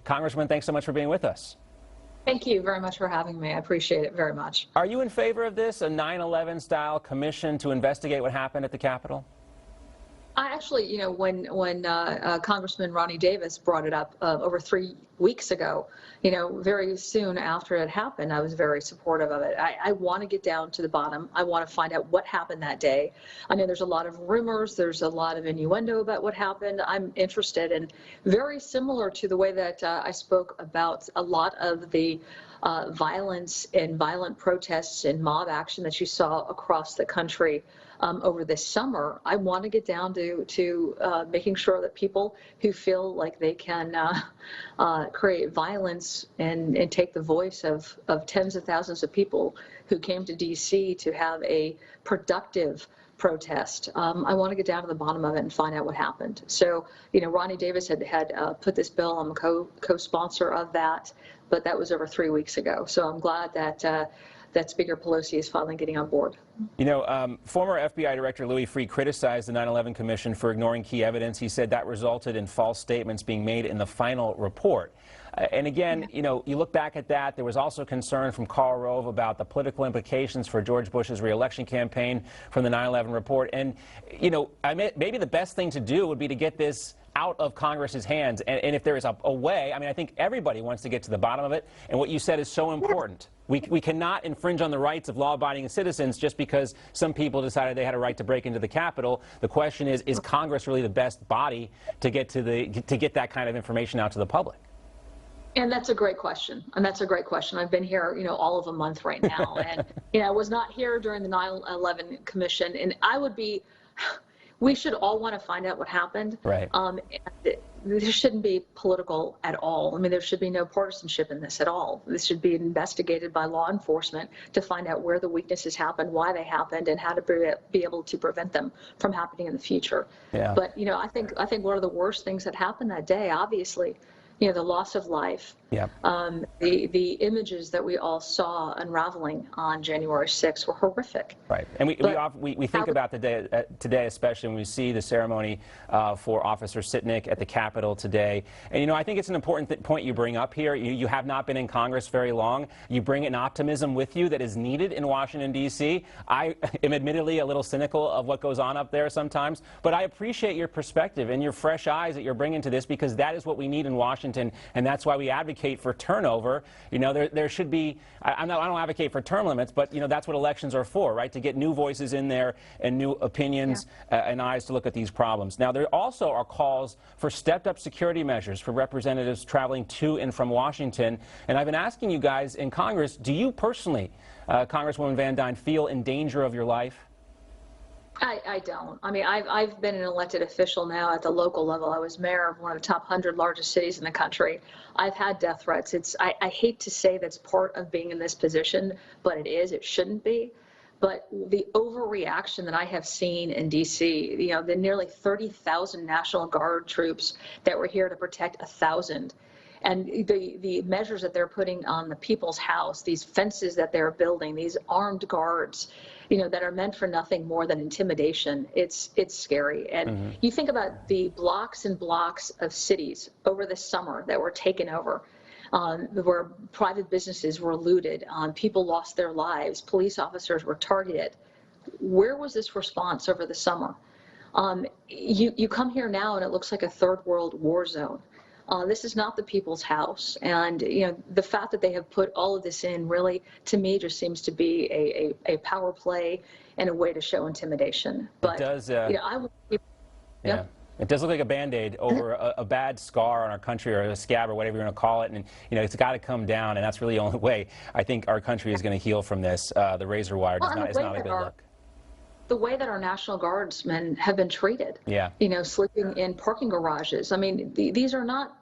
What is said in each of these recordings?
Congresswoman, thanks so much for being with us. Thank you very much for having me. I appreciate it very much. Are you in favor of this, a 9/11 style commission to investigate what happened at the Capitol? I actually, when Congressman Ronnie Davis brought it up over 3 weeks ago, very soon after it happened, I was very supportive of it. I want to get down to the bottom. I want to find out what happened that day. I know there's a lot of rumors. There's a lot of innuendo about what happened. I'm interested, and very similar to the way that I spoke about a lot of the violence and violent protests and mob action that you saw across the country over this summer. I want to get down to making sure that people who feel like they can create violence and take the voice of tens of thousands of people who came to D.C. to have a productive protest. I want to get down to the bottom of it and find out what happened. So, Ronnie Davis had put this bill. I'm a co-sponsor of that, but that was over 3 weeks ago. So I'm glad that that Speaker Pelosi is finally getting on board. Former FBI Director Louis Freeh criticized the 9/11 Commission for ignoring key evidence. He said that resulted in false statements being made in the final report. And again, you look back at that, there was also concern from Karl Rove about the political implications for George Bush's reelection campaign from the 9/11 report. And, maybe the best thing to do would be to get this out of Congress's hands. And if there is a way, I think everybody wants to get to the bottom of it. And what you said is so important. We cannot infringe on the rights of law-abiding citizens just because some people decided they had a right to break into the Capitol. The question is Congress really the best body to get get that kind of information out to the public? And that's a great question. I've been here, all of a month right now. And, I was not here during the 9/11 Commission. And we should all want to find out what happened. Right. There shouldn't be political at all. There should be no partisanship in this at all. This should be investigated by law enforcement to find out where the weaknesses happened, why they happened, and how to be able to prevent them from happening in the future. Yeah. But, I think one of the worst things that happened that day, obviously, the loss of life, yeah. The images that we all saw unraveling on January 6th were horrific. Right, and we think about the day today, especially when we see the ceremony for Officer Sitnik at the Capitol today. And I think it's an important point you bring up here. You have not been in Congress very long. You bring an optimism with you that is needed in Washington, D.C. I am admittedly a little cynical of what goes on up there sometimes, but I appreciate your perspective and your fresh eyes that you're bringing to this, because that is what we need in Washington, and that's why we advocate for turnover. There should be, I don't advocate for term limits, but that's what elections are for, right? To get new voices in there and new opinions and eyes to look at these problems. Now, there also are calls for stepped up security measures for representatives traveling to and from Washington. And I've been asking you guys in Congress, do you personally, Congresswoman Van Duyne, feel in danger of your life? I don't. I've been an elected official now at the local level. I was mayor of one of the top 100 largest cities in the country. I've had death threats. I hate to say that's part of being in this position, but it is. It shouldn't be. But the overreaction that I have seen in D.C., the nearly 30,000 National Guard troops that were here to protect 1,000, and the measures that they're putting on the people's house, these fences that they're building, these armed guards, that are meant for nothing more than intimidation. It's scary. And you think about the blocks and blocks of cities over the summer that were taken over, where private businesses were looted, people lost their lives, police officers were targeted. Where was this response over the summer? You come here now and it looks like a third world war zone. This is not the people's house, and the fact that they have put all of this in really, to me, just seems to be a power play and a way to show intimidation. But it does. It does look like a Band-Aid over a bad scar on our country, or a scab, or whatever you want to call it. And it's got to come down, and that's really the only way I think our country is going to heal from this. The razor wire is not a good look. The way that our National Guardsmen have been treated, sleeping in parking garages. These are not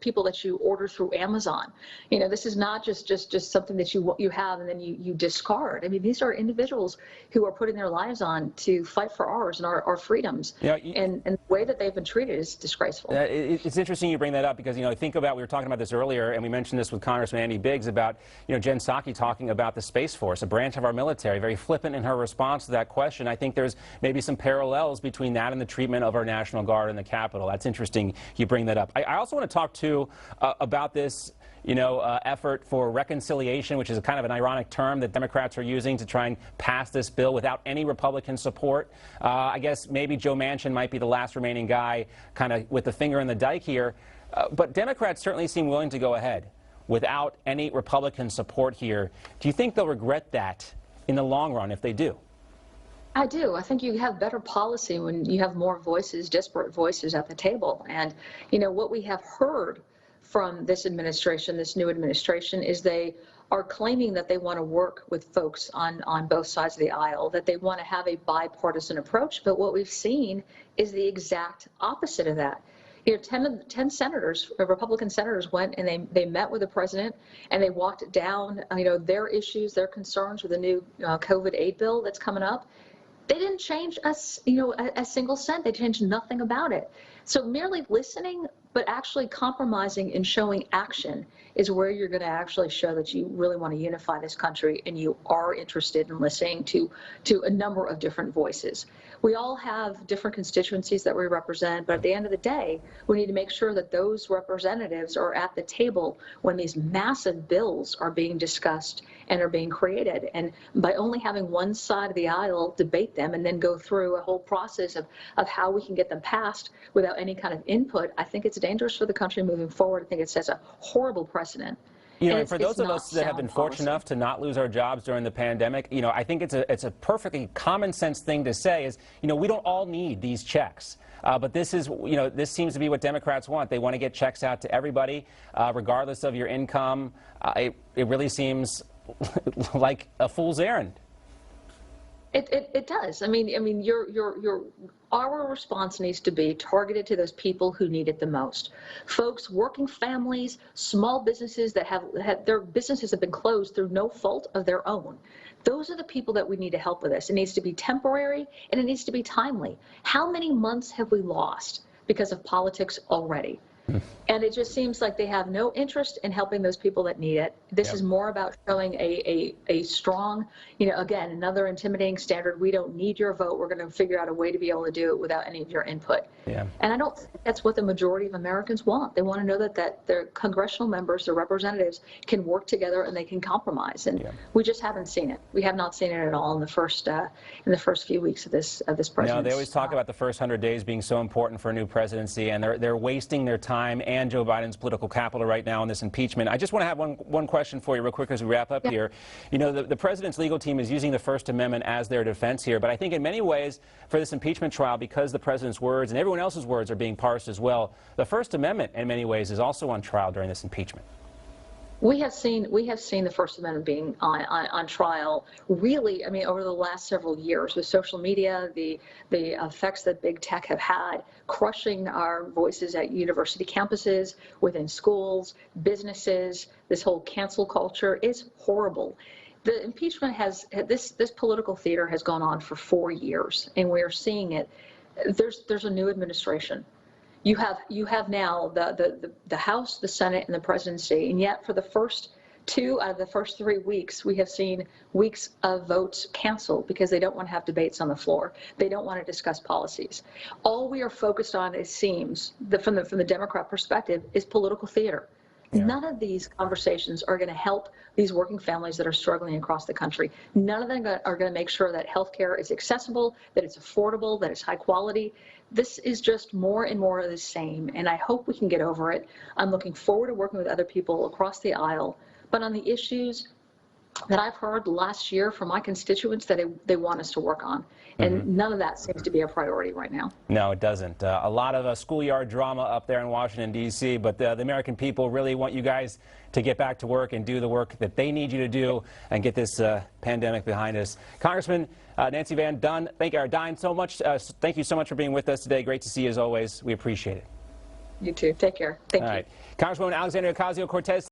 people that you order through Amazon. This is not just something that you have and then you discard. These are individuals who are putting their lives on to fight for ours and our freedoms. And the way that they've been treated is disgraceful. It's interesting you bring that up, because think about, we were talking about this earlier, and we mentioned this with Congressman Andy Biggs about Jen Psaki talking about the Space Force, a branch of our military, very flippant in her response to that question. I think there's maybe some parallels between that and the treatment of our National Guard in the Capitol. That's interesting you bring that up. I also want want to talk too about this effort for reconciliation, which is a kind of an ironic term that Democrats are using to try and pass this bill without any Republican support. I guess maybe Joe Manchin might be the last remaining guy kind of with the finger in the dike here. But Democrats certainly seem willing to go ahead without any Republican support here. Do you think they'll regret that in the long run if they do? I do. I think you have better policy when you have more voices, disparate voices at the table. And, what we have heard from this administration, this new administration, is they are claiming that they want to work with folks on both sides of the aisle, that they want to have a bipartisan approach. But what we've seen is the exact opposite of that. 10 senators, Republican senators, went and they met with the president and they walked down, their issues, their concerns with the new COVID aid bill that's coming up. They didn't change a single cent. They changed nothing about it. So merely listening, but actually compromising and showing action is where you're going to actually show that you really want to unify this country and you are interested in listening to a number of different voices. We all have different constituencies that we represent, but at the end of the day, we need to make sure that those representatives are at the table when these massive bills are being discussed and are being created. And by only having one side of the aisle debate them and then go through a whole process of how we can get them passed without any kind of input, I think it's dangerous for the country moving forward. I think it sets a horrible precedent. And for those of us that have been fortunate enough to not lose our jobs during the pandemic, I think it's a perfectly common sense thing to say is, we don't all need these checks. But this is, this seems to be what Democrats want. They want to get checks out to everybody, regardless of your income. It really seems like a fool's errand. It does. I mean, our response needs to be targeted to those people who need it the most. Folks, working families, small businesses that have their businesses have been closed through no fault of their own. Those are the people that we need to help with this. It needs to be temporary and it needs to be timely. How many months have we lost because of politics already? And it just seems like they have no interest in helping those people that need it. This is more about showing a strong, again, another intimidating standard. We don't need your vote. We're going to figure out a way to be able to do it without any of your input. And I don't think that's what the majority of Americans want. They want to know that their congressional members, their representatives, can work together and they can compromise. And we just haven't seen it. We have not seen it at all in the first few weeks of this presidency. No, they always talk about the first 100 days being so important for a new presidency, and they're wasting their time and Joe Biden's political capital right now in this impeachment. I just want to have one question for you real quick as we wrap up here. The president's legal team is using the First Amendment as their defense here, but I think in many ways for this impeachment trial, because the president's words and everyone else's words are being parsed as well, the First Amendment in many ways is also on trial during this impeachment. We have seen the First Amendment being on trial, really, over the last several years with social media, the effects that big tech have had, crushing our voices at university campuses, within schools, businesses. This whole cancel culture is horrible. The impeachment this political theater has gone on for 4 years, and we are seeing it. There's a new administration. You have now the House, the Senate, and the presidency, and yet for the first 2 out of the first 3 weeks, we have seen weeks of votes canceled because they don't want to have debates on the floor. They don't want to discuss policies. All we are focused on, it seems, from the Democrat perspective, is political theater. None of these conversations are going to help these working families that are struggling across the country. None of them are going to make sure that health care is accessible, that it's affordable, that it's high quality. This is just more and more of the same, and I hope we can get over it. I'm looking forward to working with other people across the aisle, but on the issues that I've heard last year from my constituents that they want us to work on. And none of that seems to be a priority right now. No, it doesn't. A lot of schoolyard drama up there in Washington, D.C., but the American people really want you guys to get back to work and do the work that they need you to do and get this pandemic behind us. Congressman Nancy Van Duyne, thank you so much for being with us today. Great to see you as always. We appreciate it. You too. Take care. Thank you. All right. Congresswoman Alexandria Ocasio-Cortez.